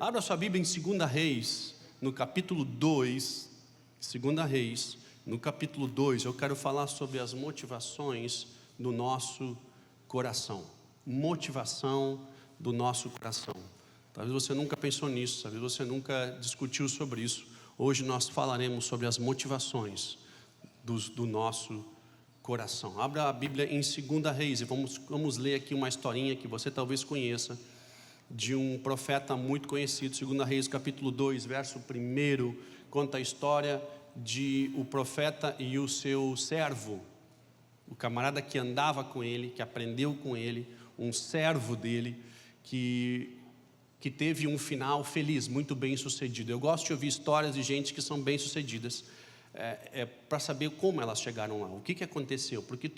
Abra sua Bíblia em 2 Reis, no capítulo 2. 2 Reis, no capítulo 2, eu quero falar sobre as motivações do nosso coração. Motivação do nosso coração. Talvez você nunca pensou nisso, talvez você nunca discutiu sobre isso. Hoje nós falaremos sobre as motivações do nosso coração. Abra a Bíblia em 2 Reis e vamos ler aqui uma historinha que você talvez conheça, de um profeta muito conhecido. 2 Reis capítulo 2, verso 1, conta a história de o profeta e o seu servo, o camarada que andava com ele, que aprendeu com ele, um servo dele, que teve um final feliz, muito bem sucedido. Eu gosto de ouvir histórias de gente que são bem sucedidas, para saber como elas chegaram lá, o que aconteceu, porque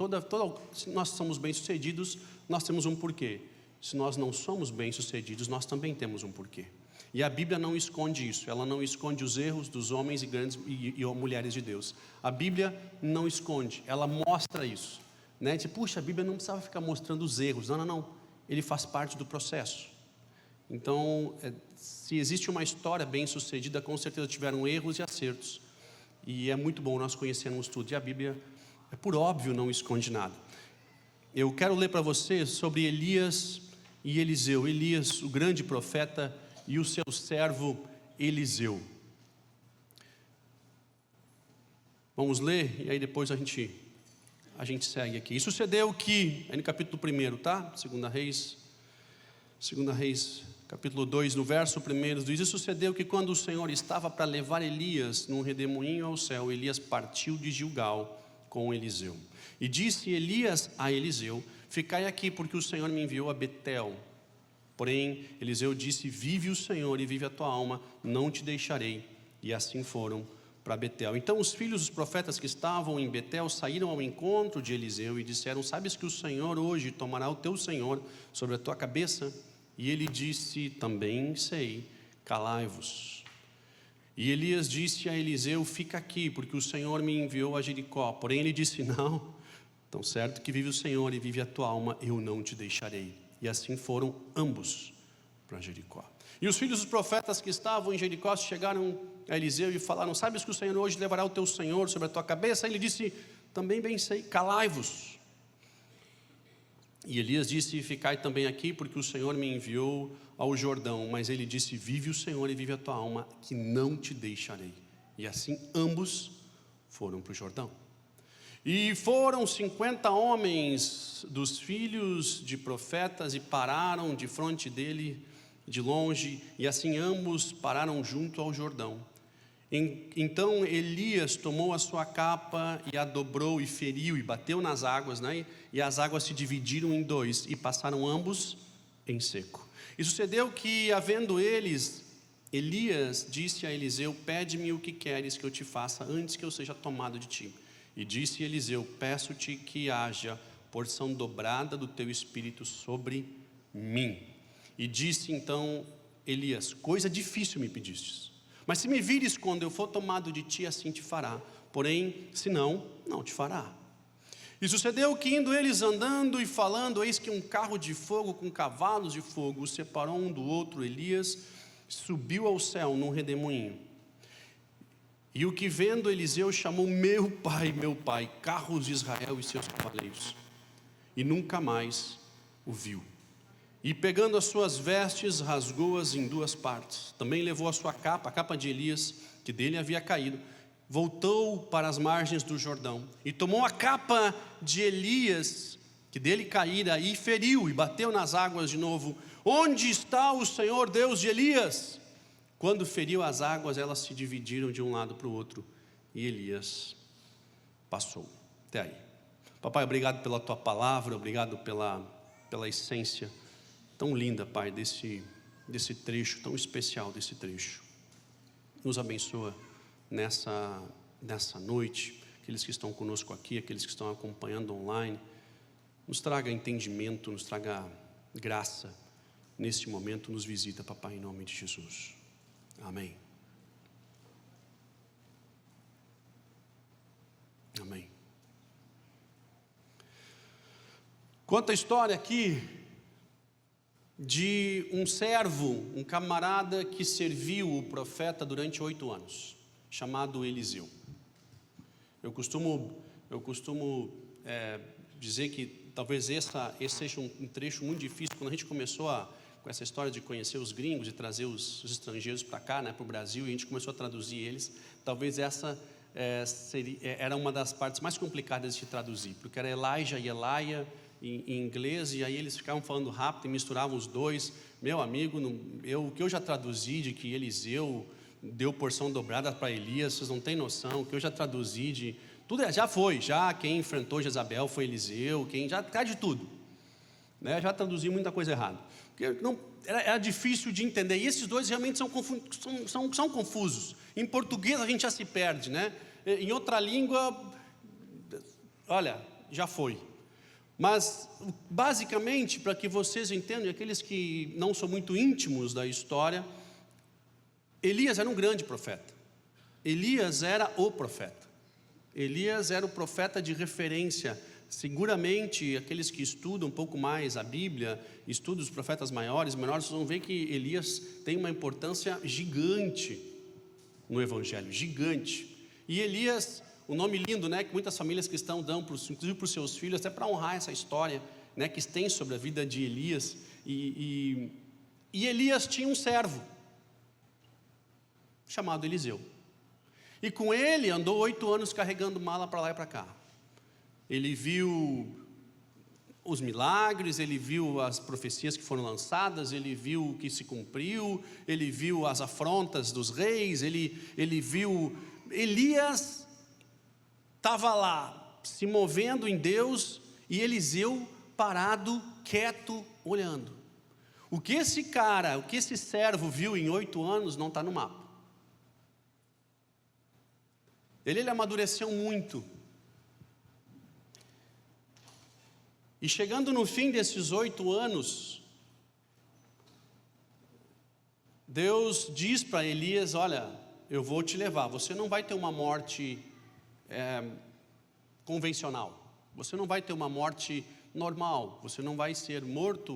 se nós somos bem sucedidos, nós temos um porquê. Se nós não somos bem sucedidos, nós também temos um porquê. E a Bíblia não esconde isso, ela não esconde os erros dos homens e mulheres de Deus. A Bíblia não esconde, ela mostra isso, né? Puxa, a Bíblia não precisava ficar mostrando os erros. Não, ele faz parte do processo. Então, se existe uma história bem sucedida, com certeza tiveram erros e acertos, e é muito bom nós conhecermos tudo, e a Bíblia, por óbvio, não esconde nada. Eu quero ler para você sobre Elias e Eliseu. Elias, o grande profeta, e o seu servo Eliseu. Vamos ler, e aí depois a gente segue aqui. E sucedeu que, aí no capítulo 1, tá? 2 Reis, capítulo 2, no verso 1, diz: E sucedeu que quando o Senhor estava para levar Elias num redemoinho ao céu, Elias partiu de Gilgal com Eliseu. E disse Elias a Eliseu: Ficai aqui, porque o Senhor me enviou a Betel. Porém, Eliseu disse: Vive o Senhor e vive a tua alma, não te deixarei. E assim foram para Betel. Então os filhos dos profetas que estavam em Betel saíram ao encontro de Eliseu e disseram: Sabes que o Senhor hoje tomará o teu senhor sobre a tua cabeça? E ele disse: Também sei, calai-vos. E Elias disse a Eliseu: Fica aqui, porque o Senhor me enviou a Jericó. Porém ele disse: Não, tão certo que vive o Senhor e vive a tua alma, eu não te deixarei. E assim foram ambos para Jericó. E os filhos dos profetas que estavam em Jericó chegaram a Eliseu e falaram: Sabes que o Senhor hoje levará o teu senhor sobre a tua cabeça? Ele disse: Também bem sei, calai-vos. E Elias disse: Ficai também aqui, porque o Senhor me enviou ao Jordão. Mas ele disse: Vive o Senhor e vive a tua alma, que não te deixarei. E assim ambos foram para o Jordão. E foram 50 homens dos filhos de profetas e pararam de frente dele de longe, e assim ambos pararam junto ao Jordão. Então Elias tomou a sua capa e a dobrou e feriu e bateu nas águas, né? E as águas se dividiram em dois e passaram ambos em seco. E sucedeu que, havendo eles, Elias disse a Eliseu: Pede-me o que queres que eu te faça antes que eu seja tomado de ti. E disse Eliseu: Peço-te que haja porção dobrada do teu espírito sobre mim. E disse então Elias: Coisa difícil me pedistes, mas se me vires quando eu for tomado de ti, assim te fará. Porém, se não, não te fará. E sucedeu que, indo eles andando e falando, eis que um carro de fogo com cavalos de fogo os separou um do outro. Elias subiu ao céu num redemoinho. E o que vendo Eliseu chamou: meu pai, carros de Israel e seus cavaleiros. E nunca mais o viu. E pegando as suas vestes, rasgou-as em duas partes. Também levou a sua capa, a capa de Elias, que dele havia caído. Voltou para as margens do Jordão. E tomou a capa de Elias, que dele caíra, e feriu, e bateu nas águas de novo. Onde está o Senhor Deus de Elias? Quando feriu as águas, elas se dividiram de um lado para o outro, e Elias passou. Até aí. Papai, obrigado pela tua palavra, obrigado pela essência tão linda, Pai, desse trecho, tão especial desse trecho. Nos abençoa nessa noite, aqueles que estão conosco aqui, aqueles que estão acompanhando online. Nos traga entendimento, nos traga graça nesse momento, nos visita, Papai, em nome de Jesus. Amém. Amém. Conta a história aqui de um servo, um camarada que serviu o profeta durante 8 anos, chamado Eliseu. Eu costumo dizer que talvez esse seja um trecho muito difícil. Quando a gente começou com essa história de conhecer os gringos e trazer os estrangeiros para cá, para o Brasil, e a gente começou a traduzir eles, talvez essa era uma das partes mais complicadas de traduzir, porque era Elijah e Elia em inglês, e aí eles ficavam falando rápido e misturavam os dois. Meu amigo, o que eu já traduzi de que Eliseu deu porção dobrada para Elias, vocês não têm noção. O que eu já traduzi de tudo, já quem enfrentou Jezabel foi Eliseu, quem já cai de tudo, né? Já traduzi muita coisa errada, porque não era difícil de entender, e esses dois realmente são confusos. Em português a gente já se perde, né? Em outra língua, olha, já foi. Mas basicamente, para que vocês entendam, aqueles que não são muito íntimos da história, Elias era um grande profeta. Elias era o profeta. Elias era o profeta de referência. Seguramente, aqueles que estudam um pouco mais a Bíblia, estudam os profetas maiores, menores, vocês vão ver que Elias tem uma importância gigante no Evangelho, gigante. E Elias, um nome lindo, né, que muitas famílias cristãs dão, inclusive para os seus filhos, até para honrar essa história, né, que tem sobre a vida de Elias. E Elias tinha um servo chamado Eliseu, e com ele andou 8 anos carregando mala para lá e para cá. Ele viu os milagres, ele viu as profecias que foram lançadas, ele viu o que se cumpriu, ele viu as afrontas dos reis, ele viu. Elias estava lá, se movendo em Deus, e Eliseu parado, quieto, olhando. O que esse servo viu em 8 anos não está no mapa. Ele amadureceu muito. E chegando no fim desses 8 anos, Deus diz para Elias: olha, eu vou te levar, você não vai ter uma morte convencional, você não vai ter uma morte normal, você não vai ser morto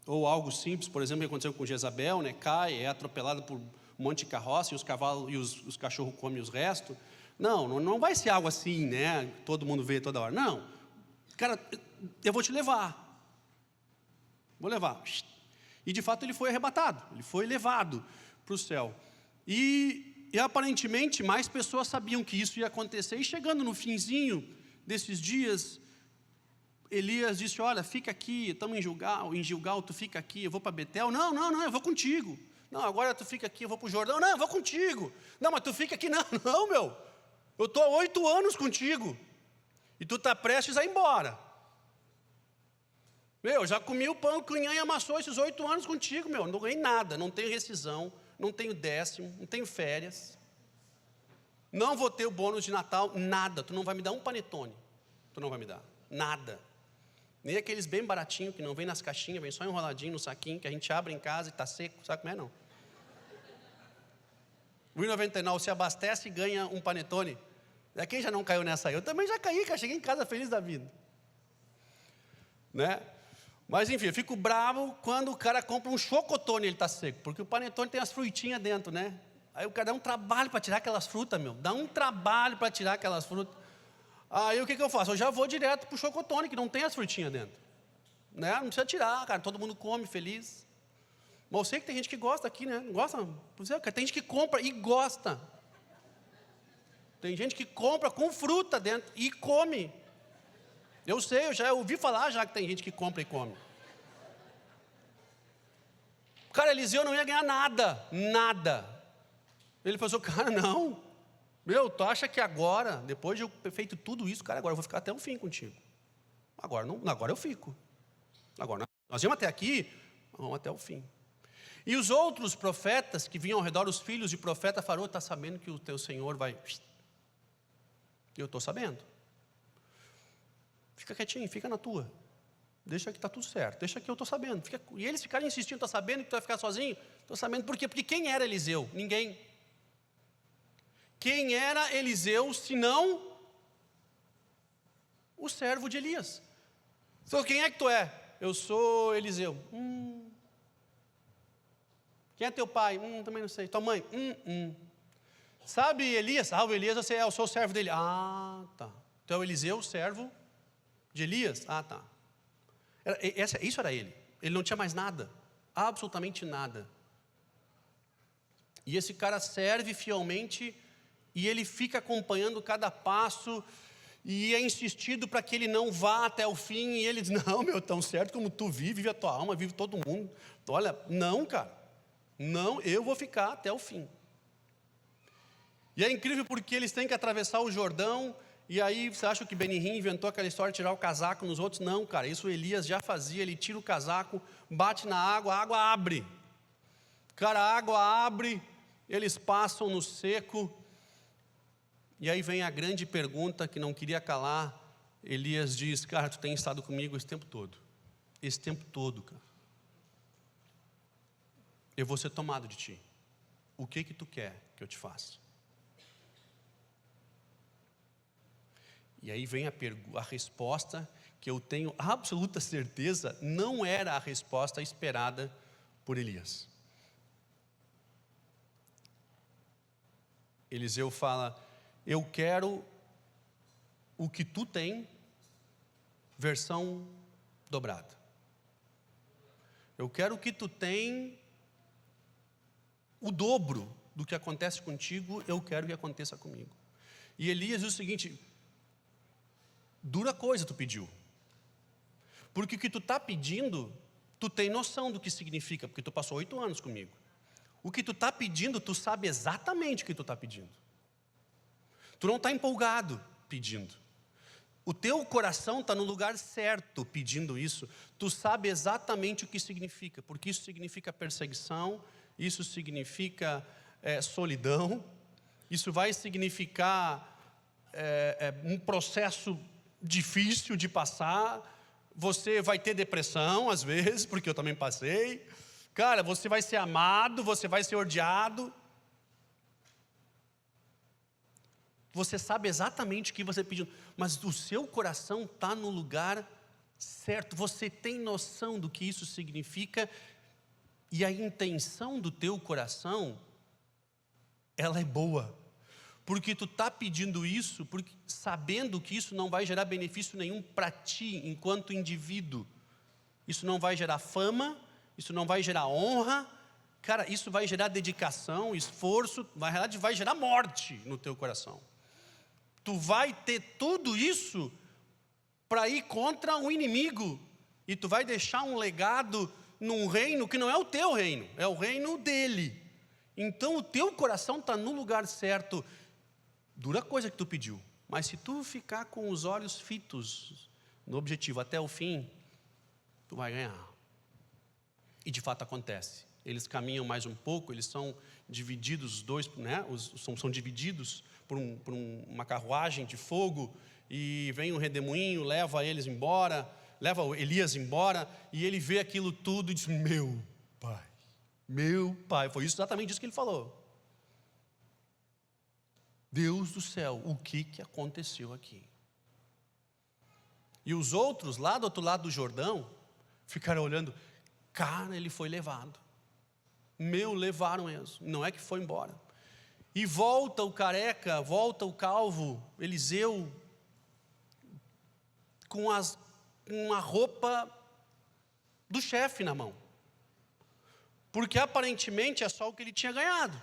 ou algo simples, por exemplo, que aconteceu com Jezabel, né? Cai, é atropelado por um monte de carroça, e os cavalos e os cachorros comem os restos. Não vai ser algo assim, né? Todo mundo vê toda hora. Não, cara, eu vou te levar. Vou levar. E de fato ele foi arrebatado, ele foi levado para o céu. E aparentemente mais pessoas sabiam que isso ia acontecer. E chegando no finzinho desses dias, Elias disse: olha, fica aqui, estamos em Gilgal, tu fica aqui, eu vou para Betel. Não, eu vou contigo. Não, agora tu fica aqui, eu vou para o Jordão. Não, eu vou contigo. Não, mas tu fica aqui. Não, meu, eu estou há 8 anos contigo, e tu está prestes a ir embora. Meu, já comi o pão que o Inhã amassou esses 8 anos contigo, meu, não ganhei nada, não tenho rescisão, não tenho décimo, não tenho férias, não vou ter o bônus de Natal, nada. Tu não vai me dar um panetone, tu não vai me dar, nada. Nem aqueles bem baratinhos, que não vem nas caixinhas, vem só enroladinho no saquinho, que a gente abre em casa e está seco, sabe como é? Não. O R$1,99 se abastece e ganha um panetone. Quem já não caiu nessa aí? Eu também já caí, cara, cheguei em casa feliz da vida, né? Mas enfim, eu fico bravo quando o cara compra um chocotone e ele está seco, porque o panetone tem as frutinhas dentro, né? Aí o cara dá um trabalho para tirar aquelas frutas, meu, dá um trabalho para tirar aquelas frutas. Aí o que eu faço? Eu já vou direto para o chocotone, que não tem as frutinhas dentro, né? Não precisa tirar, cara, todo mundo come feliz. Mas eu sei que tem gente que gosta aqui, né? Não gosta? Tem gente que compra e gosta. Tem gente que compra com fruta dentro e come. Eu sei, eu já ouvi falar já que tem gente que compra e come. Cara, Eliseu não ia ganhar nada. Ele falou assim: cara, não. Meu, tu acha que agora, depois de eu ter feito tudo isso, cara, agora eu vou ficar até o fim contigo. Agora eu fico. Agora, nós vamos até aqui, vamos até o fim. E os outros profetas que vinham ao redor, os filhos de profeta, falaram: está sabendo que o teu Senhor vai... Eu estou sabendo. Fica quietinho, fica na tua. Deixa que está tudo certo, deixa que eu estou sabendo. E eles ficaram insistindo: está sabendo que tu vai ficar sozinho? Estou sabendo. Por quê? Porque quem era Eliseu? Ninguém. Quem era Eliseu, senão o servo de Elias? Então, quem é que tu é? Eu sou Eliseu. Quem é teu pai? Também não sei. Tua mãe? Sabe Elias? O Elias, eu sou o servo dele. Tá. Tu é o Eliseu, servo de Elias? Tá. Isso era ele. Ele não tinha mais nada. Absolutamente nada. E esse cara serve fielmente e ele fica acompanhando cada passo e é insistido para que ele não vá até o fim. E ele diz, não, meu, tão certo como tu vive a tua alma, vive todo mundo. Olha, não, cara. Não, eu vou ficar até o fim. E é incrível porque eles têm que atravessar o Jordão. E aí você acha que Benihim inventou aquela história de tirar o casaco nos outros? Não, cara, isso Elias já fazia. Ele tira o casaco, bate na água, a água abre. Cara, a água abre, eles passam no seco. E aí vem a grande pergunta que não queria calar. Elias diz, cara, tu tem estado comigo esse tempo todo. Esse tempo todo, cara. Eu vou ser tomado de ti. O que tu quer que eu te faça? E aí vem a resposta que eu tenho absoluta certeza não era a resposta esperada por Elias. Eliseu fala, eu quero o que tu tem, versão dobrada. Eu quero o que tu tem, o dobro do que acontece contigo, eu quero que aconteça comigo. E Elias diz o seguinte, dura coisa tu pediu. Porque o que tu está pedindo, tu tem noção do que significa, porque tu passou 8 anos comigo. O que tu está pedindo, tu sabe exatamente o que tu está pedindo. Tu não está empolgado pedindo. O teu coração está no lugar certo pedindo isso. Tu sabe exatamente o que significa, porque isso significa perseguição, isso significa solidão, isso vai significar um processo difícil de passar. Você vai ter depressão às vezes, porque eu também passei. Cara, você vai ser amado, você vai ser odiado. Você sabe exatamente o que você pediu, mas o seu coração está no lugar certo. Você tem noção do que isso significa. E a intenção do teu coração, ela é boa. Porque tu está pedindo isso, porque sabendo que isso não vai gerar benefício nenhum para ti, enquanto indivíduo. Isso não vai gerar fama, isso não vai gerar honra. Cara, isso vai gerar dedicação, esforço, vai gerar morte no teu coração. Tu vai ter tudo isso para ir contra um inimigo. E tu vai deixar um legado num reino que não é o teu reino, é o reino dele. Então o teu coração está no lugar certo. Dura coisa que tu pediu, mas se tu ficar com os olhos fitos no objetivo até o fim, tu vai ganhar. E de fato acontece. Eles caminham mais um pouco, eles são divididos, os dois, né? São divididos por uma carruagem de fogo, e vem um redemoinho, leva eles embora, leva Elias embora, e ele vê aquilo tudo e diz, meu pai, foi exatamente isso que ele falou. Deus do céu, o que aconteceu aqui? E os outros, lá do outro lado do Jordão, ficaram olhando, cara, ele foi levado. Levaram mesmo, não é que foi embora. E volta o careca, volta o calvo, Eliseu, com a roupa do chefe na mão. Porque aparentemente é só o que ele tinha ganhado.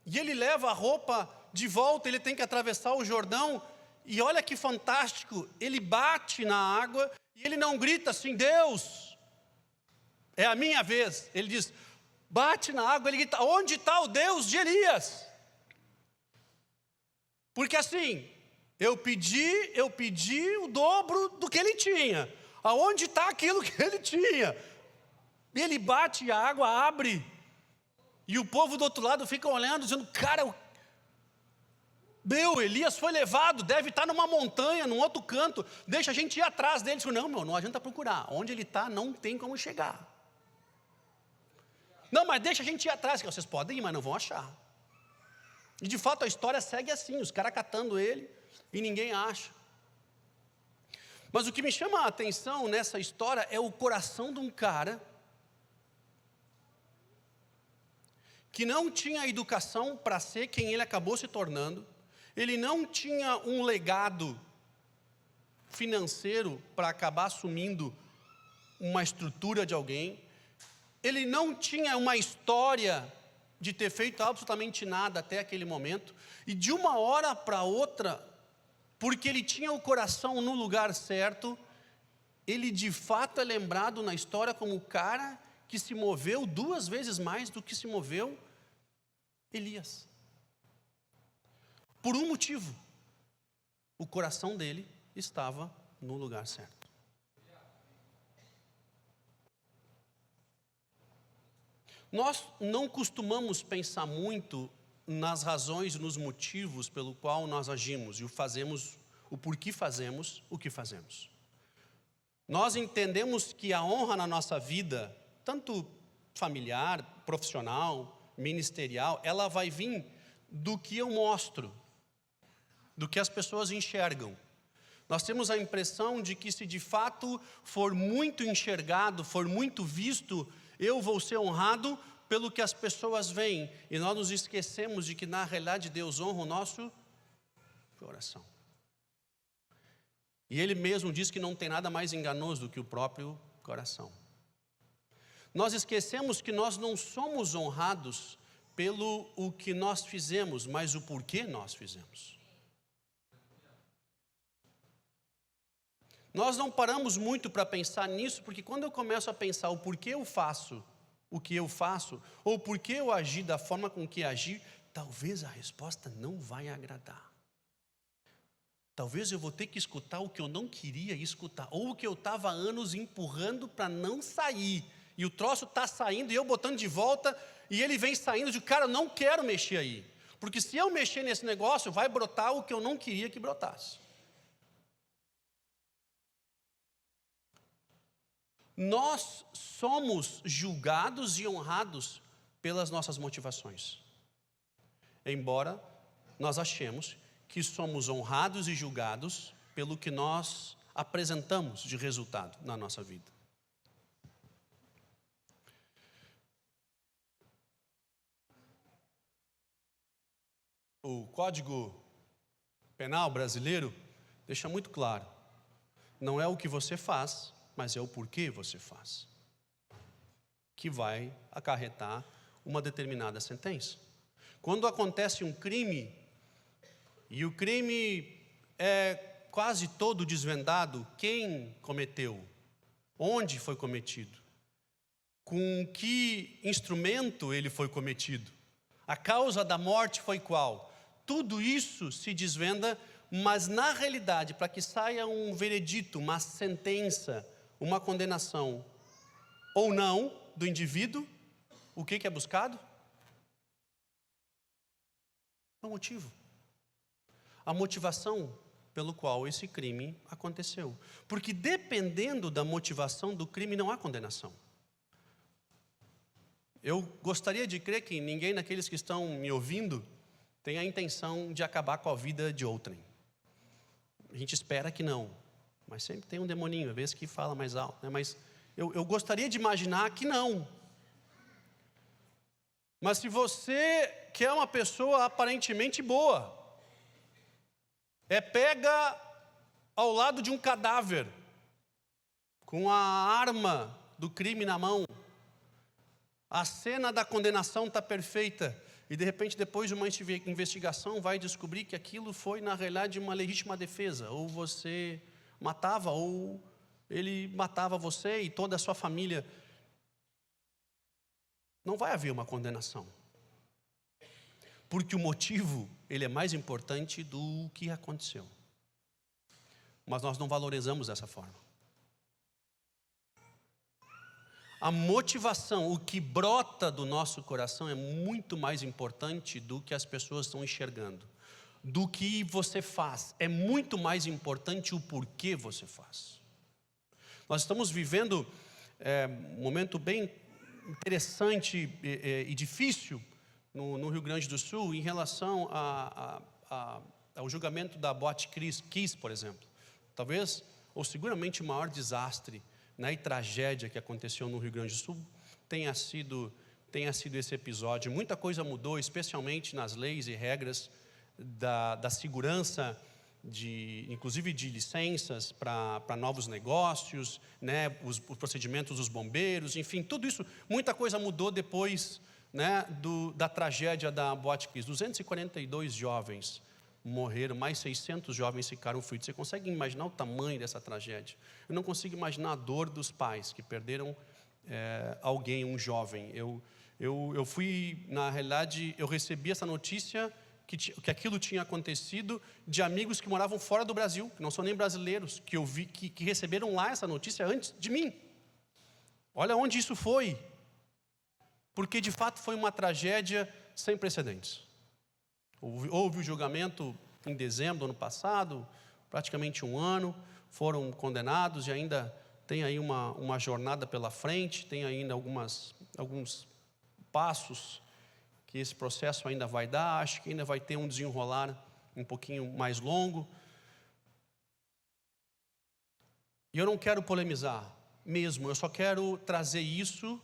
E ele leva a roupa de volta, ele tem que atravessar o Jordão. E olha que fantástico, ele bate na água e ele não grita assim, Deus, é a minha vez. Ele diz, bate na água, ele grita, onde está o Deus de Elias? Porque assim, eu pedi o dobro do que ele tinha. Aonde está aquilo que ele tinha? E ele bate e a água abre. E o povo do outro lado fica olhando, dizendo, cara, Elias foi levado, deve estar numa montanha, num outro canto, deixa a gente ir atrás dele. Não adianta procurar, onde ele está não tem como chegar. Não, mas deixa a gente ir atrás, que vocês podem ir, mas não vão achar. E de fato a história segue assim, os caras catando ele e ninguém acha. Mas o que me chama a atenção nessa história é o coração de um cara que não tinha educação para ser quem ele acabou se tornando, ele não tinha um legado financeiro para acabar assumindo uma estrutura de alguém, ele não tinha uma história de ter feito absolutamente nada até aquele momento, e de uma hora para outra, porque ele tinha o coração no lugar certo, ele de fato é lembrado na história como o cara que se moveu 2 vezes mais do que se moveu Elias. Por um motivo, o coração dele estava no lugar certo. Nós não costumamos pensar muito nas razões, nos motivos pelo qual nós agimos e o porquê fazemos o que fazemos. Nós entendemos que a honra na nossa vida, tanto familiar, profissional, ministerial, ela vai vir do que eu mostro, do que as pessoas enxergam. Nós temos a impressão de que se de fato for muito enxergado, for muito visto, eu vou ser honrado pelo que as pessoas veem. E nós nos esquecemos de que na realidade Deus honra o nosso coração. E Ele mesmo diz que não tem nada mais enganoso do que o próprio coração. Nós esquecemos que nós não somos honrados pelo o que nós fizemos, mas o porquê nós fizemos. Nós não paramos muito para pensar nisso, porque quando eu começo a pensar o porquê eu faço o que eu faço, ou porquê eu agi da forma com que agi, talvez a resposta não vai agradar. Talvez eu vou ter que escutar o que eu não queria escutar, ou o que eu estava há anos empurrando para não sair, e o troço está saindo e eu botando de volta, e ele vem saindo de cara, eu não quero mexer aí, porque se eu mexer nesse negócio, vai brotar o que eu não queria que brotasse. Nós somos julgados e honrados pelas nossas motivações, embora nós achemos que somos honrados e julgados pelo que nós apresentamos de resultado na nossa vida. O Código Penal brasileiro deixa muito claro, não é o que você faz, mas é o porquê você faz, que vai acarretar uma determinada sentença. Quando acontece um crime, e o crime é quase todo desvendado, quem cometeu, onde foi cometido, com que instrumento ele foi cometido, a causa da morte foi qual, tudo isso se desvenda, mas na realidade, para que saia um veredito, uma sentença, uma condenação ou não do indivíduo, o que é buscado? O motivo. A motivação pelo qual esse crime aconteceu. Porque dependendo da motivação do crime, não há condenação. Eu gostaria de crer que ninguém daqueles que estão me ouvindo tem a intenção de acabar com a vida de outrem. A gente espera que não. Mas sempre tem um demoninho, às vezes que fala mais alto, né? Mas eu gostaria de imaginar que não. Mas se você quer uma pessoa aparentemente boa, pega ao lado de um cadáver, com a arma do crime na mão, a cena da condenação está perfeita, e de repente depois de uma investigação vai descobrir que aquilo foi na realidade uma legítima defesa, ou você matava, ou ele matava você e toda a sua família. Não vai haver uma condenação. Porque o motivo, ele é mais importante do que aconteceu. Mas nós não valorizamos dessa forma. A motivação, o que brota do nosso coração é muito mais importante do que as pessoas estão enxergando. Do que você faz, é muito mais importante o porquê você faz. Nós estamos vivendo um momento bem interessante e difícil no Rio Grande do Sul em relação ao julgamento da Boate Kiss, por exemplo. Talvez ou seguramente o maior desastre, né, e tragédia que aconteceu no Rio Grande do Sul tenha sido esse episódio. Muita coisa mudou, especialmente nas leis e regras da segurança, inclusive de licenças para novos negócios, né, os procedimentos dos bombeiros, enfim, tudo isso, muita coisa mudou depois, né, da tragédia da Boate Kiss. 242 jovens morreram, mais 600 jovens ficaram feridos. Você consegue imaginar o tamanho dessa tragédia? Eu não consigo imaginar a dor dos pais que perderam alguém, um jovem. Eu fui, na realidade, eu recebi essa notícia que aquilo tinha acontecido de amigos que moravam fora do Brasil, que não são nem brasileiros, que eu vi que receberam lá essa notícia antes de mim. Olha onde isso foi, porque de fato foi uma tragédia sem precedentes. Houve o julgamento em dezembro do ano passado, praticamente um ano, foram condenados e ainda tem aí uma jornada pela frente, tem ainda alguns passos que esse processo ainda vai dar, acho que ainda vai ter um desenrolar um pouquinho mais longo. E eu não quero polemizar mesmo, eu só quero trazer isso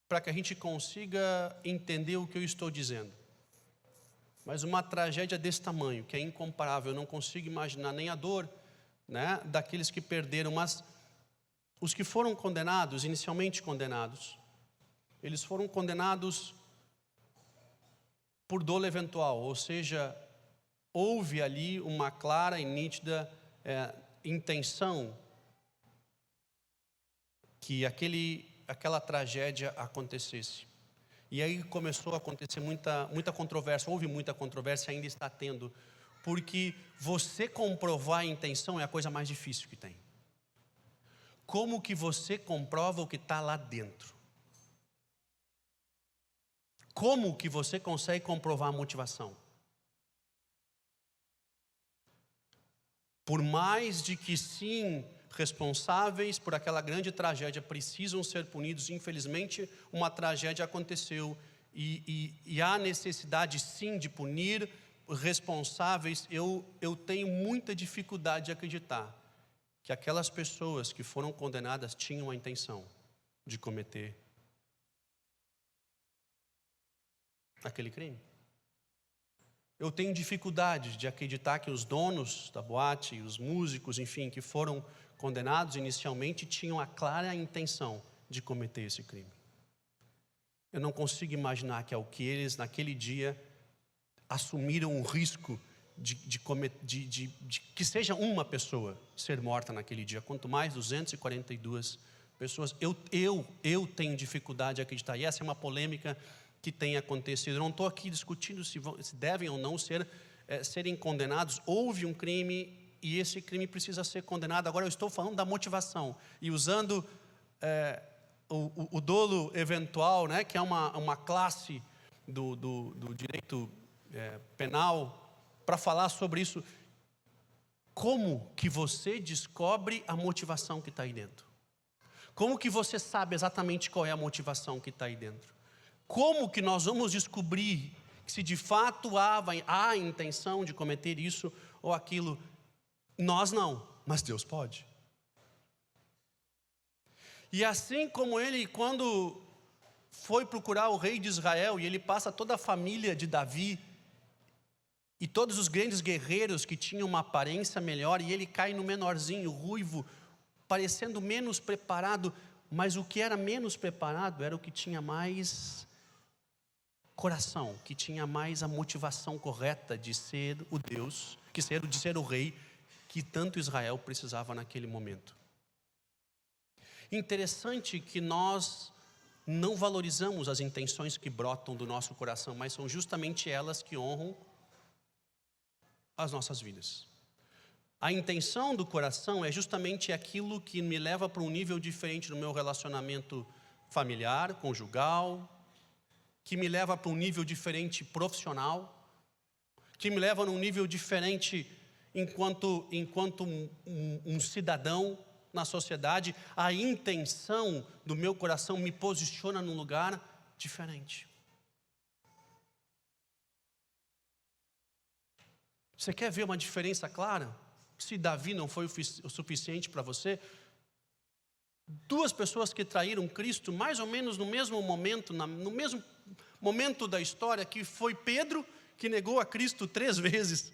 para que a gente consiga entender o que eu estou dizendo. Mas uma tragédia desse tamanho, que é incomparável, eu não consigo imaginar nem a dor, né, daqueles que perderam, mas os que foram condenados, inicialmente condenados, eles foram condenados por dolo eventual, ou seja, houve ali uma clara e nítida intenção que aquela tragédia acontecesse. E aí começou a acontecer muita controvérsia, houve muita controvérsia, ainda está tendo, porque você comprovar a intenção é a coisa mais difícil que tem. Como que você comprova o que está lá dentro? Como que você consegue comprovar a motivação? Por mais de que sim, responsáveis por aquela grande tragédia precisam ser punidos, infelizmente uma tragédia aconteceu e há necessidade sim de punir responsáveis. Eu tenho muita dificuldade de acreditar que aquelas pessoas que foram condenadas tinham a intenção de cometer aquele crime. Eu tenho dificuldade de acreditar que os donos da boate, os músicos, enfim, que foram condenados inicialmente, tinham a clara intenção de cometer esse crime. Eu não consigo imaginar que eles, naquele dia, assumiram o risco de que seja uma pessoa ser morta naquele dia, quanto mais 242 pessoas. Eu tenho dificuldade de acreditar, e essa é uma polêmica que tem acontecido. Eu não estou aqui discutindo se devem ou não serem condenados. Houve um crime e esse crime precisa ser condenado. Agora eu estou falando da motivação e usando o dolo eventual, né, que é uma classe do direito penal, para falar sobre isso. Como que você descobre a motivação que está aí dentro? Como que você sabe exatamente qual é a motivação que está aí dentro? Como que nós vamos descobrir se de fato há a intenção de cometer isso ou aquilo? Nós não, mas Deus pode. E assim como ele, quando foi procurar o rei de Israel, e ele passa toda a família de Davi, e todos os grandes guerreiros que tinham uma aparência melhor, e ele cai no menorzinho, ruivo, parecendo menos preparado, mas o que era menos preparado era o que tinha mais coração, que tinha mais a motivação correta de ser o Deus, de ser o rei que tanto Israel precisava naquele momento. Interessante que nós não valorizamos as intenções que brotam do nosso coração, mas são justamente elas que honram as nossas vidas. A intenção do coração é justamente aquilo que me leva para um nível diferente no meu relacionamento familiar, conjugal, que me leva para um nível diferente profissional, que me leva num nível diferente enquanto um cidadão na sociedade. A intenção do meu coração me posiciona num lugar diferente. Você quer ver uma diferença clara? se Davi não foi o suficiente para você, duas pessoas que traíram Cristo mais ou menos no mesmo momento, no mesmo momento da história, que foi Pedro, que negou a Cristo 3 vezes,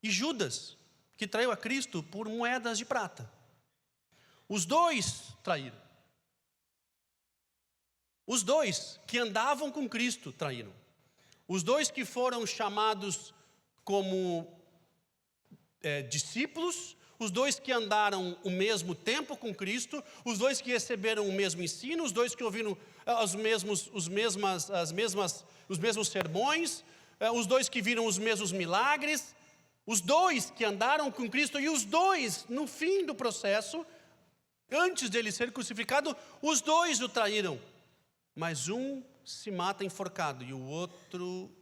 e Judas, que traiu a Cristo por moedas de prata. Os dois traíram. Os dois que andavam com Cristo traíram. Os dois que foram chamados como discípulos, os dois que andaram o mesmo tempo com Cristo, os dois que receberam o mesmo ensino, os dois que ouviram os mesmos sermões, os dois que viram os mesmos milagres, os dois que andaram com Cristo, e os dois, no fim do processo, antes dele ser crucificado, os dois o traíram. Mas um se mata enforcado e o outro,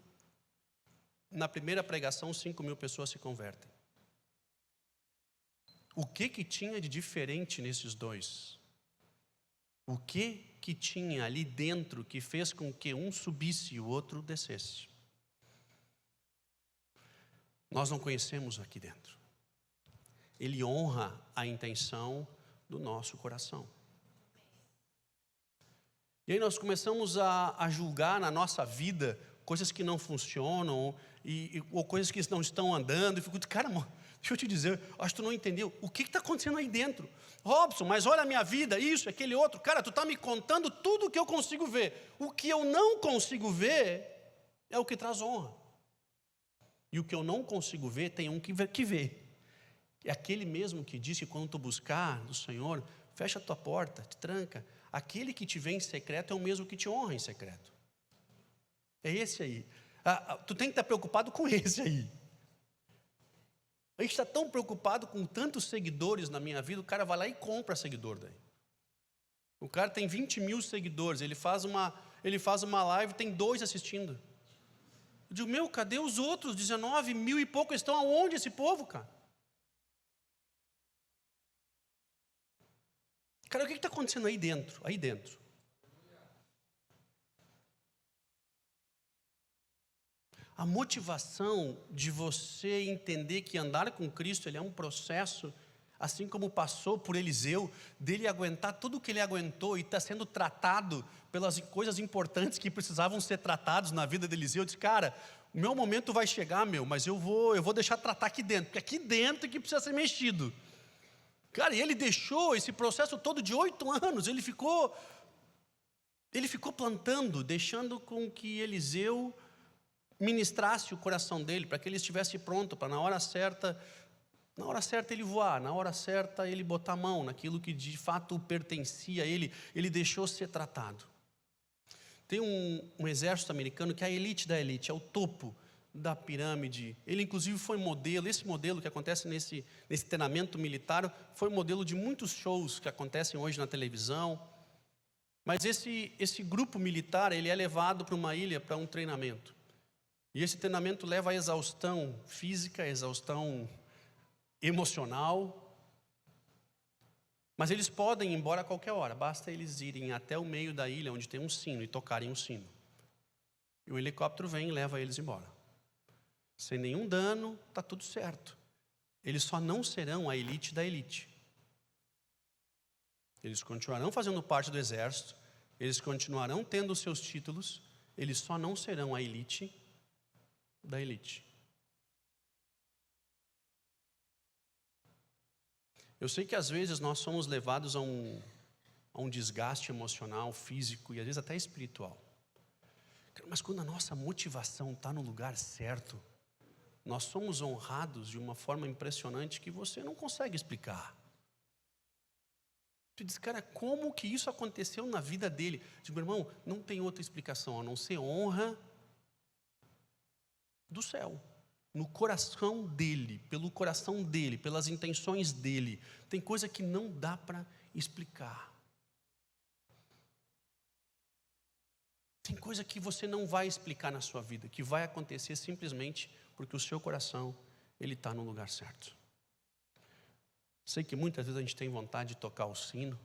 na primeira pregação, 5.000 pessoas se convertem. O que tinha de diferente nesses dois? O que tinha ali dentro que fez com que um subisse e o outro descesse? Nós não conhecemos aqui dentro. Ele honra a intenção do nosso coração. E aí nós começamos a julgar na nossa vida coisas que não funcionam ou coisas que não estão andando. E fico, cara, deixa eu te dizer, acho que tu não entendeu. O que está acontecendo aí dentro? Robson, mas olha a minha vida, isso, aquele outro. Cara, tu está me contando tudo o que eu consigo ver. O que eu não consigo ver é o que traz honra. E o que eu não consigo ver, tem um que vê. É aquele mesmo que disse que quando tu buscar do Senhor, fecha a tua porta, te tranca. Aquele que te vê em secreto é o mesmo que te honra em secreto. É esse aí. Tu tem que estar preocupado com esse aí. A gente está tão preocupado com tantos seguidores na minha vida, o cara vai lá e compra seguidor daí. O cara tem 20.000 seguidores, ele faz uma live, tem 2 assistindo. Eu digo, cadê os outros 19.000 e pouco? Estão aonde esse povo, cara? Cara, o que está acontecendo aí dentro? Aí dentro. A motivação de você entender que andar com Cristo, ele é um processo, assim como passou por Eliseu, dele aguentar tudo o que ele aguentou e está sendo tratado pelas coisas importantes que precisavam ser tratadas na vida de Eliseu. Eu disse, cara, o meu momento vai chegar, mas eu vou deixar tratar aqui dentro, porque aqui dentro é que precisa ser mexido. Cara, e ele deixou esse processo todo de 8 anos, ele ficou plantando, deixando com que Eliseu ministrasse o coração dele, para que ele estivesse pronto, para na hora certa ele voar, na hora certa ele botar a mão naquilo que de fato pertencia a ele, ele deixou ser tratado. Tem um exército americano que é a elite da elite, é o topo da pirâmide. Ele inclusive foi modelo, esse modelo que acontece nesse treinamento militar, foi modelo de muitos shows que acontecem hoje na televisão. Mas esse grupo militar, ele é levado para uma ilha para um treinamento. E esse treinamento leva à exaustão física, exaustão emocional. Mas eles podem ir embora a qualquer hora, basta eles irem até o meio da ilha, onde tem um sino, e tocarem um sino. E o helicóptero vem e leva eles embora. Sem nenhum dano, está tudo certo. Eles só não serão a elite da elite. Eles continuarão fazendo parte do exército, eles continuarão tendo os seus títulos, eles só não serão a elite da elite. Eu sei que às vezes nós somos levados a um desgaste emocional, físico e às vezes até espiritual. Mas quando a nossa motivação está no lugar certo, nós somos honrados de uma forma impressionante que você não consegue explicar. Tu diz, cara, como que isso aconteceu na vida dele? Eu digo, irmão, não tem outra explicação a não ser honra do céu. No coração dele, pelo coração dele, pelas intenções dele. Tem coisa que não dá para explicar. Tem coisa que você não vai explicar na sua vida, que vai acontecer simplesmente porque o seu coração, ele está no lugar certo. Sei que muitas vezes a gente tem vontade de tocar o sino,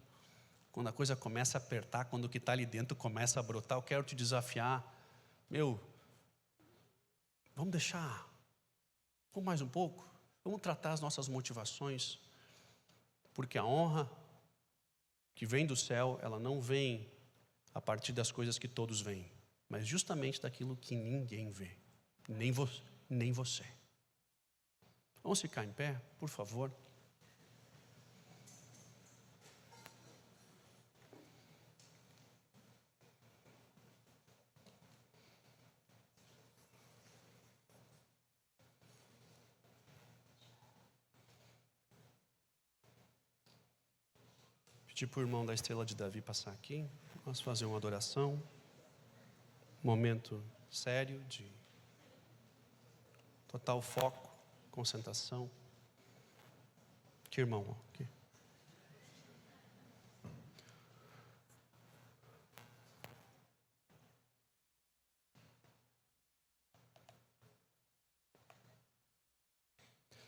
quando a coisa começa a apertar, quando o que está ali dentro começa a brotar. Eu quero te desafiar, vamos deixar mais um pouco? Vamos tratar as nossas motivações, porque a honra que vem do céu, ela não vem a partir das coisas que todos veem, mas justamente daquilo que ninguém vê, nem você. Vamos ficar em pé, por favor. Pedir para o irmão da Estrela de Davi passar aqui. Vamos fazer uma adoração. Momento sério de total foco, concentração. Que irmão? Aqui.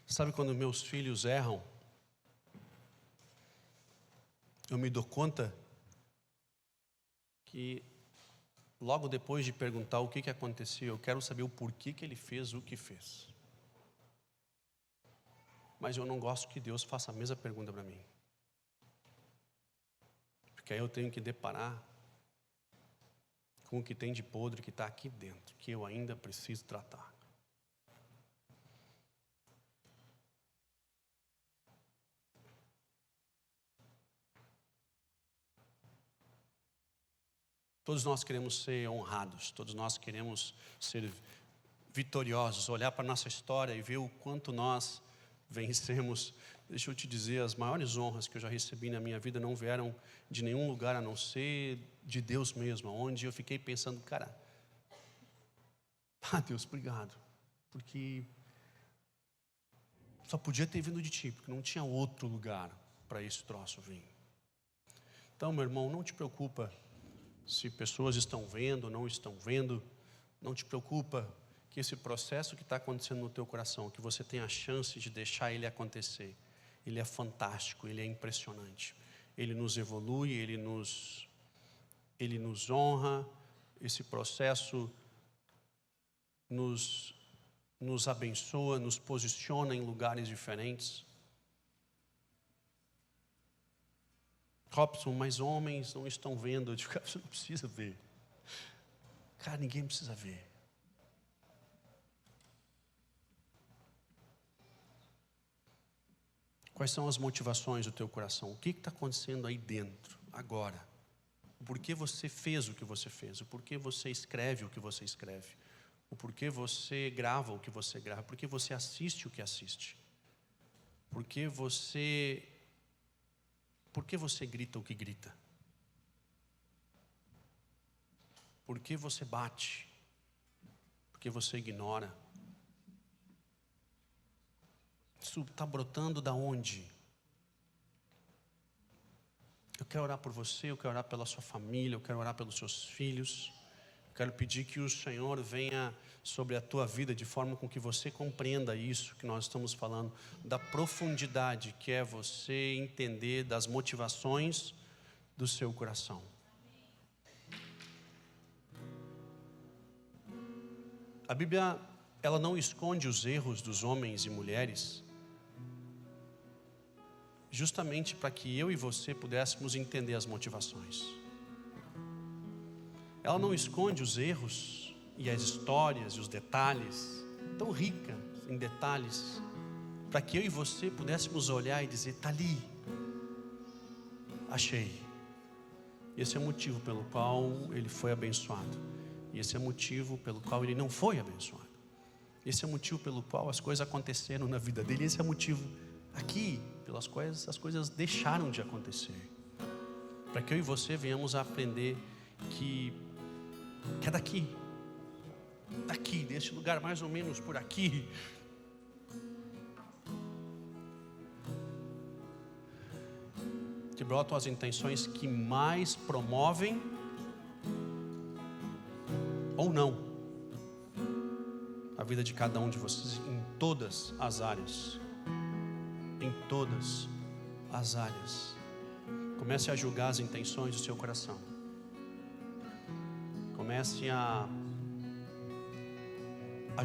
Sabe quando meus filhos erram? Eu me dou conta que logo depois de perguntar o que aconteceu, eu quero saber o porquê que ele fez o que fez. Mas eu não gosto que Deus faça a mesma pergunta para mim. Porque aí eu tenho que deparar com o que tem de podre que está aqui dentro, que eu ainda preciso tratar. Todos nós queremos ser honrados, todos nós queremos ser vitoriosos, olhar para a nossa história e ver o quanto nós vencemos. Deixa eu te dizer, as maiores honras que eu já recebi na minha vida não vieram de nenhum lugar a não ser de Deus mesmo, onde eu fiquei pensando, cara, Deus, obrigado, porque só podia ter vindo de ti, porque não tinha outro lugar para esse troço vir. Então, meu irmão, não te preocupa se pessoas estão vendo ou não estão vendo, não te preocupa que esse processo que está acontecendo no teu coração, que você tem a chance de deixar ele acontecer, ele é fantástico, ele é impressionante, ele nos evolui, ele nos honra, esse processo nos abençoa, nos posiciona em lugares diferentes. Robson, mas homens não estão vendo. Eu digo, cara, você não precisa ver. Cara, ninguém precisa ver. Quais são as motivações do teu coração? O que está acontecendo aí dentro, agora? O porquê você fez o que você fez? O porquê você escreve o que você escreve? O porquê você grava o que você grava? Por que você assiste o que assiste? Por que você grita o que grita? Por que você bate? Por que você ignora? Isso está brotando da onde? Eu quero orar por você, eu quero orar pela sua família, eu quero orar pelos seus filhos. Eu quero pedir que o Senhor venha sobre a tua vida de forma com que você compreenda isso que nós estamos falando, da profundidade que é você entender das motivações do seu coração. A Bíblia, ela não esconde os erros dos homens e mulheres, justamente para que eu e você pudéssemos entender as motivações. Ela não esconde os erros e as histórias e os detalhes, tão rica em detalhes, para que eu e você pudéssemos olhar e dizer, está ali, achei. Esse é o motivo pelo qual ele foi abençoado, e esse é o motivo pelo qual ele não foi abençoado. Esse é o motivo pelo qual as coisas aconteceram na vida dele, esse é o motivo aqui pelas quais as coisas deixaram de acontecer, para que eu e você venhamos a aprender que é daqui, deste lugar, mais ou menos por aqui, que brotam as intenções que mais promovem ou não a vida de cada um de vocês em todas as áreas. Em todas as áreas. Comece a julgar as intenções do seu coração. Comece a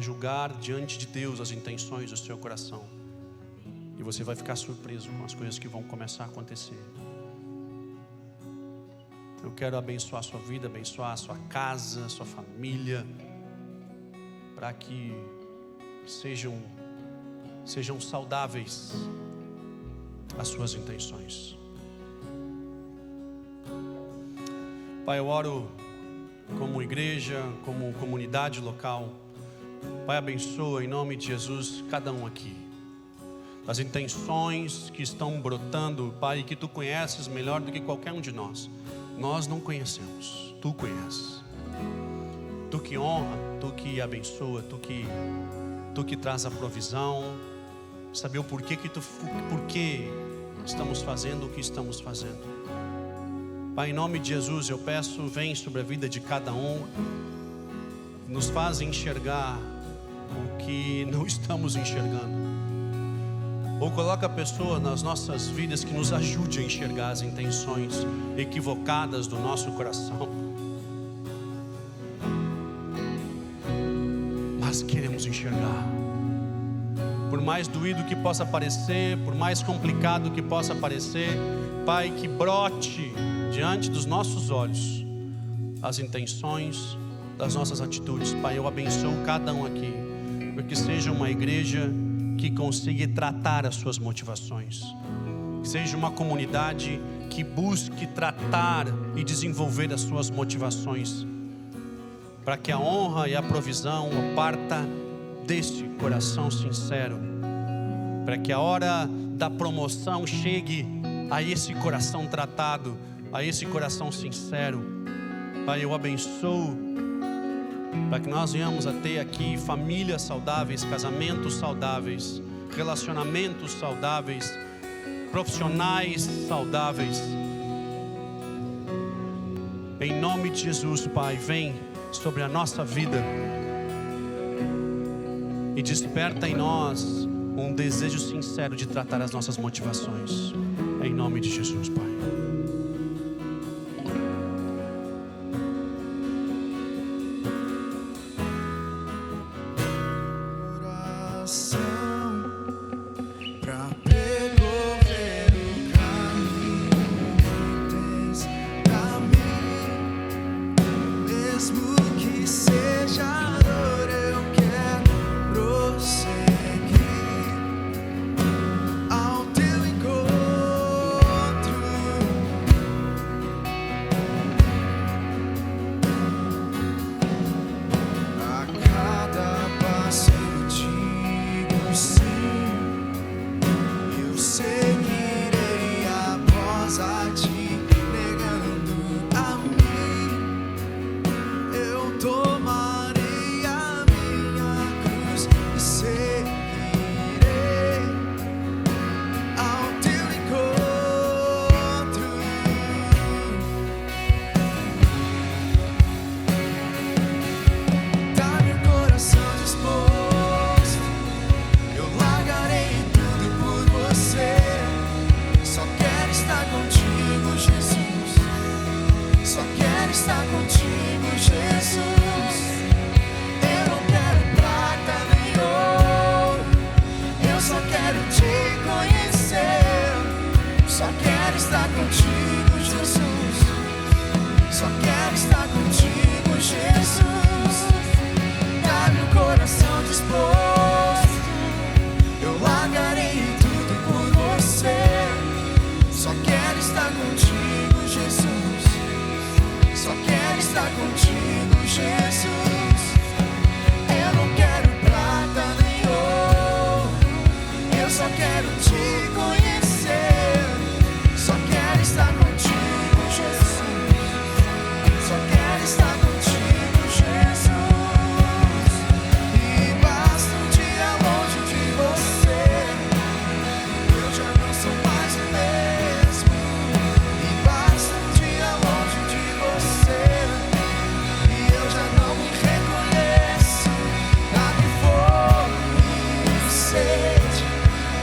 julgar diante de Deus as intenções do seu coração. você vai ficar surpreso com as coisas que vão começar a acontecer. Eu quero abençoar a sua vida, abençoar a sua casa, a sua família, para que sejam saudáveis as suas intenções. Pai, eu oro como igreja, como comunidade local. Pai, abençoa em nome de Jesus cada um aqui. As intenções que estão brotando, Pai, que Tu conheces melhor do que qualquer um de nós. Nós não conhecemos, Tu conheces. Tu que honra, Tu que abençoa, Tu que traz a provisão. Saber o porquê porque estamos fazendo o que estamos fazendo. Pai, em nome de Jesus, eu peço, vem sobre a vida de cada um. Nos faz enxergar o que não estamos enxergando. Ou coloca a pessoa nas nossas vidas que nos ajude a enxergar as intenções equivocadas do nosso coração. Mas queremos enxergar. Por mais doído que possa parecer, por mais complicado que possa parecer, Pai, que brote diante dos nossos olhos as intenções das nossas atitudes. Pai, eu abençoo cada um aqui, porque seja uma igreja que consiga tratar as suas motivações, que seja uma comunidade que busque tratar e desenvolver as suas motivações, para que a honra e a provisão parta deste coração sincero, para que a hora da promoção chegue a esse coração tratado, a esse coração sincero. Pai, eu abençoo para que nós venhamos a ter aqui famílias saudáveis, casamentos saudáveis, relacionamentos saudáveis, profissionais saudáveis. Em nome de Jesus, Pai, vem sobre a nossa vida e desperta em nós um desejo sincero de tratar as nossas motivações. Em nome de Jesus, Pai.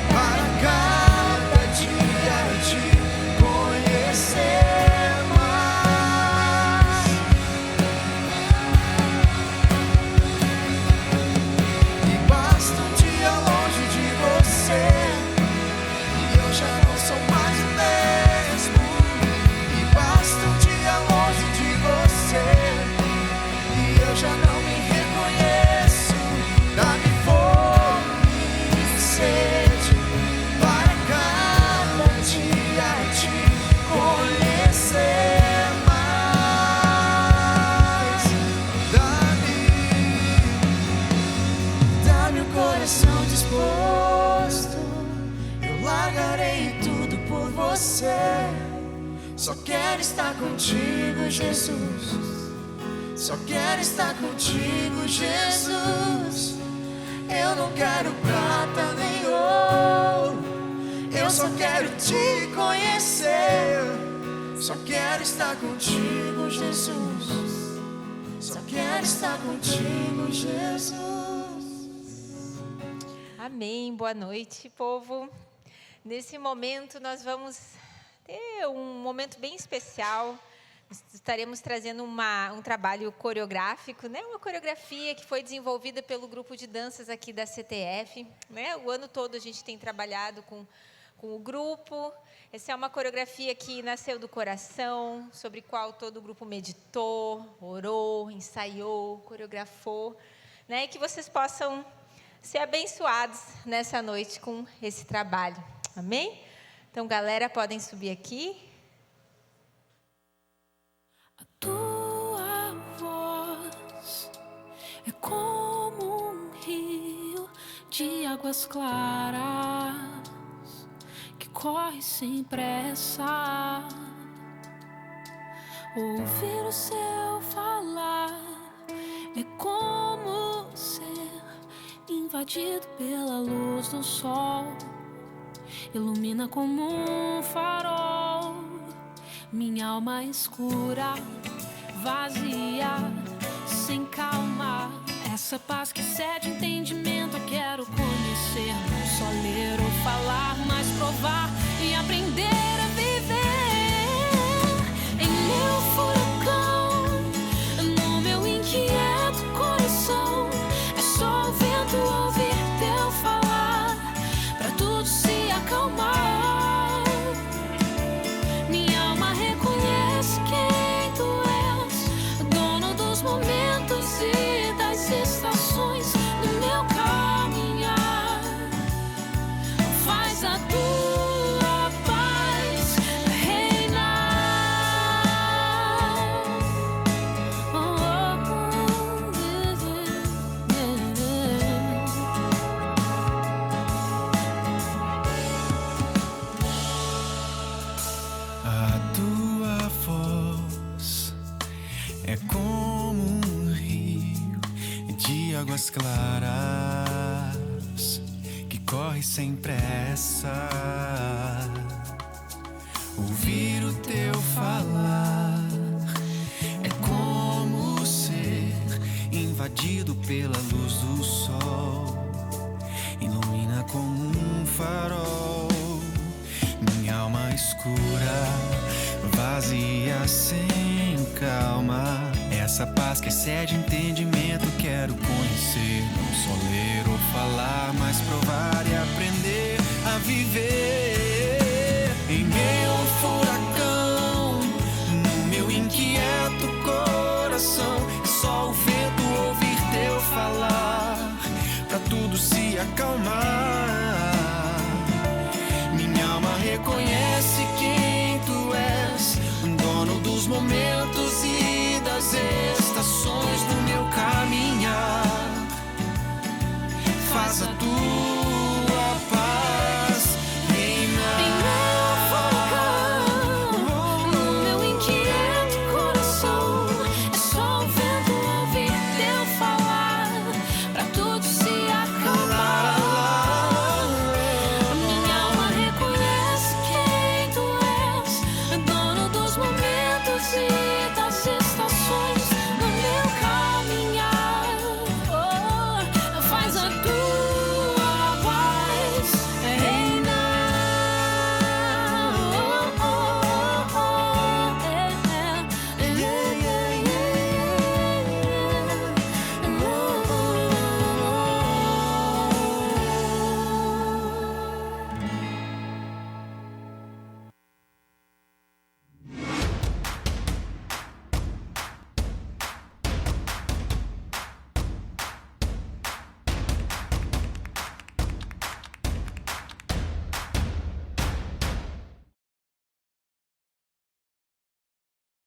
Para cá. Só quero estar contigo, Jesus. Só quero estar contigo, Jesus. Eu não quero prata nem ouro, eu só quero te conhecer. Só quero estar contigo, Jesus. Só quero estar contigo, Jesus. Amém. Boa noite, povo. Nesse momento nós vamos ter um momento bem especial. Estaremos trazendo um trabalho coreográfico, né? Uma coreografia que foi desenvolvida pelo grupo de danças aqui da CTF, né? O ano todo a gente tem trabalhado com o grupo. Essa é uma coreografia que nasceu do coração, sobre a qual todo o grupo meditou, orou, ensaiou, coreografou, né? E que vocês possam ser abençoados nessa noite com esse trabalho. Amém? Então, galera, podem subir aqui. A tua voz é como um rio de águas claras que corre sem pressa. Ouvir o seu falar é como ser invadido pela luz do sol. Ilumina como um farol minha alma escura, vazia, sem calma. Essa paz que excede entendimento eu quero conhecer. Não só ler ou falar, mas provar e aprender a viver. Em meu furacão, no meu inquieto coração, é só o vento ouvir teu falar, pra tudo se acalmar. Minha alma reconhece quem tu és, dono dos momentos e das estações do meu caminhar. Faz a tua paz reinar. A tua voz é como um rio de águas claras que corre sem pressa. Ouvir o teu falar é como ser invadido pela luz do sol. Ilumina como um farol minha alma escura, vazia, sem calma. Essa paz que excede entendimento quero conhecer. Não só ler ou falar, mas provar e aprender a viver. Em meu furacão, no meu inquieto coração, é só o vento ouvir teu falar, pra tudo se acalmar.